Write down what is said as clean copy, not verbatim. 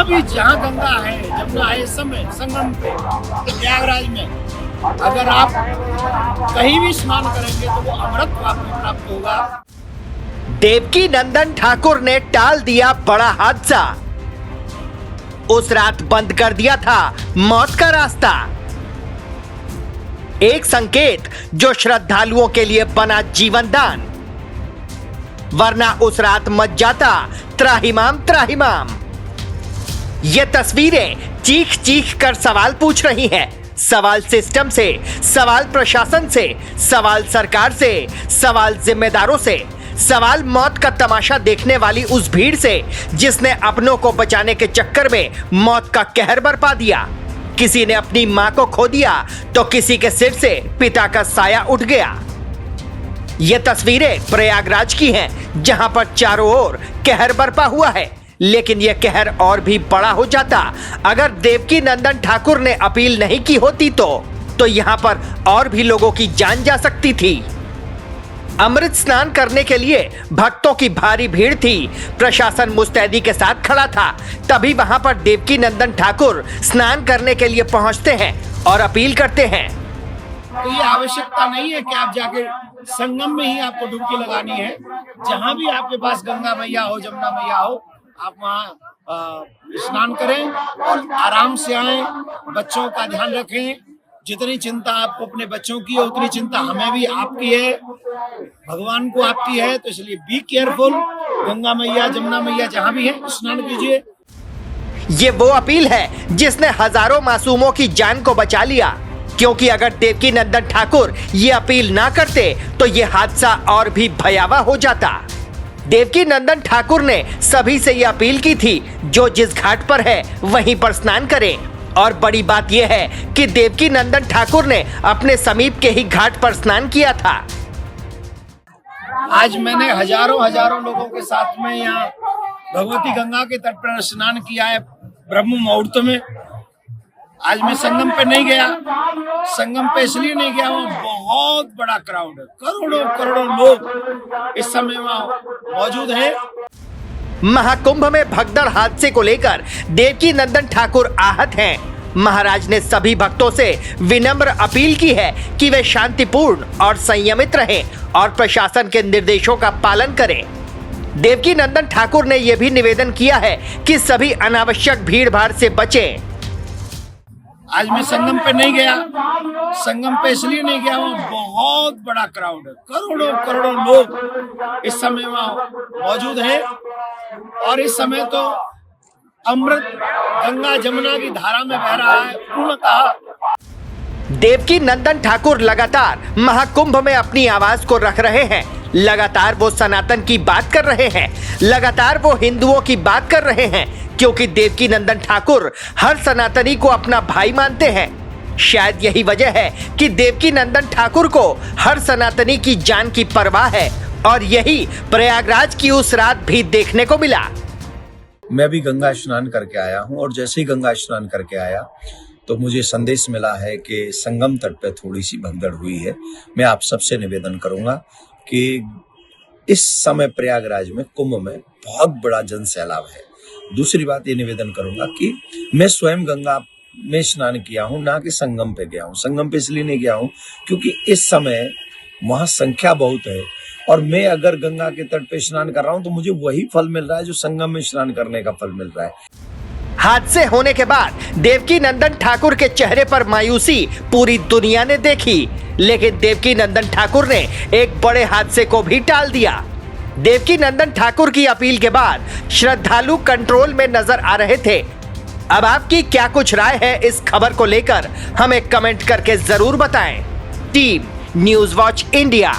जहाँ भी जहाँ गंगा है, जमुना है, समय संगम पे प्रयागराज में अगर आप कहीं भी स्नान करेंगे तो वो अमृत आपको प्राप्त होगा। देवकी नंदन ठाकुर ने टाल दिया बड़ा हादसा। उस रात बंद कर दिया था मौत का रास्ता। एक संकेत जो श्रद्धालुओं के लिए बना जीवन दान, वरना उस रात मच जाता त्राहिमाम त्राहिमाम। ये तस्वीरें चीख चीख कर सवाल पूछ रही हैं। सवाल सिस्टम से, सवाल प्रशासन से, सवाल सरकार से, सवाल जिम्मेदारों से, सवाल मौत का तमाशा देखने वाली उस भीड़ से जिसने अपनों को बचाने के चक्कर में मौत का कहर बरपा दिया। किसी ने अपनी मां को खो दिया तो किसी के सिर से पिता का साया उठ गया। ये तस्वीरें प्रयागराज की हैं, जहां पर चारों ओर कहर बरपा हुआ है। लेकिन यह कहर और भी बड़ा हो जाता अगर देवकी नंदन ठाकुर ने अपील नहीं की होती तो यहां पर और भी लोगों की जान जा सकती थी। अमृत स्नान करने के लिए भक्तों की भारी भीड़ थी। प्रशासन मुस्तैदी के साथ खड़ा था। तभी वहां पर देवकी नंदन ठाकुर स्नान करने के लिए पहुंचते हैं और अपील करते हैं। तो ये आवश्यकता नहीं है कि आप जाके संगम में ही आपको डुबकी लगानी है। जहाँ भी आपके पास गंगा मैया हो, जमुना मैया हो, आप वहाँ स्नान करें और आराम से आएं। बच्चों का ध्यान रखें। जितनी चिंता आपको अपने बच्चों की है उतनी चिंता हमें भी आपकी है, भगवान को आपकी है। तो इसलिए बी केयरफुल। गंगा मैया, जमुना मैया जहाँ भी है स्नान कीजिए। ये वो अपील है जिसने हजारों मासूमों की जान को बचा लिया, क्योंकि अगर देवकी नंदन ठाकुर ये अपील ना करते तो ये हादसा और भी भयावह हो जाता। देवकी नंदन ठाकुर ने सभी से ये अपील की थी जो जिस घाट पर है वहीं पर स्नान करें। और बड़ी बात यह है कि देवकी नंदन ठाकुर ने अपने समीप के ही घाट पर स्नान किया था। आज मैंने हजारों लोगों के साथ में यहाँ भगवती गंगा के तट पर स्नान किया है ब्रह्म मुहूर्त में। आज मैं संगम पे नहीं गया। संगम पे इसलिए नहीं गया, वहाँ बहुत बड़ा क्राउड है। करोड़ों लोग इस समय वहाँ मौजूद है। महाकुंभ में भगदड़ हादसे को लेकर देवकी नंदन ठाकुर आहत हैं। महाराज ने सभी भक्तों से विनम्र अपील की है कि वे शांतिपूर्ण और संयमित रहें और प्रशासन के निर्देशों का पालन करें। देवकी नंदन ठाकुर ने यह भी निवेदन किया है कि सभी अनावश्यक भीड़ भाड़ से बचें। आज मैं संगम पे नहीं गया। संगम पे इसलिए नहीं गया, वहाँ बहुत बड़ा क्राउड है। करोड़ों लोग इस समय वहाँ मौजूद है। और इस समय तो अमृत गंगा जमुना की धारा में बह रहा है पूर्णतः। देवकी नंदन ठाकुर लगातार महाकुंभ में अपनी आवाज को रख रहे हैं। लगातार वो सनातन की बात कर रहे हैं। लगातार वो हिंदुओं की बात कर रहे हैं, क्योंकि देवकी नंदन ठाकुर हर सनातनी को अपना भाई मानते हैं। शायद यही वजह है कि देवकी नंदन ठाकुर को हर सनातनी की जान की परवाह है। और यही प्रयागराज की उस रात भी देखने को मिला। मैं भी गंगा स्नान करके आया हूं और जैसे ही गंगा स्नान करके आया तो मुझे संदेश मिला है कि संगम तट पे थोड़ी सी भगदड़ हुई है। मैं आप सबसे निवेदन करूंगा कि इस समय प्रयागराज में कुंभ में बहुत बड़ा जन सैलाब है। दूसरी बात ये निवेदन करूंगा कि मैं स्वयं गंगा में स्नान किया हूं, ना कि संगम पे गया हूं। संगम पे इसलिए नहीं गया हूं क्योंकि इस समय वहां संख्या बहुत है और मैं अगर गंगा के तट पे स्नान कर रहा हूं तो मुझे वही फल मिल रहा है जो संगम में स्नान करने का फल मिल रहा है। हादसे होने के बाद देवकी नंदन ठाकुर के चेहरे पर मायूसी पूरी दुनिया ने देखी, लेकिन देवकी नंदन ठाकुर ने एक बड़े हादसे को भी टाल दिया। देवकी नंदन ठाकुर की अपील के बाद श्रद्धालु कंट्रोल में नजर आ रहे थे। अब आपकी क्या कुछ राय है इस खबर को लेकर, हमें कमेंट करके जरूर बताएं। Team news watch India.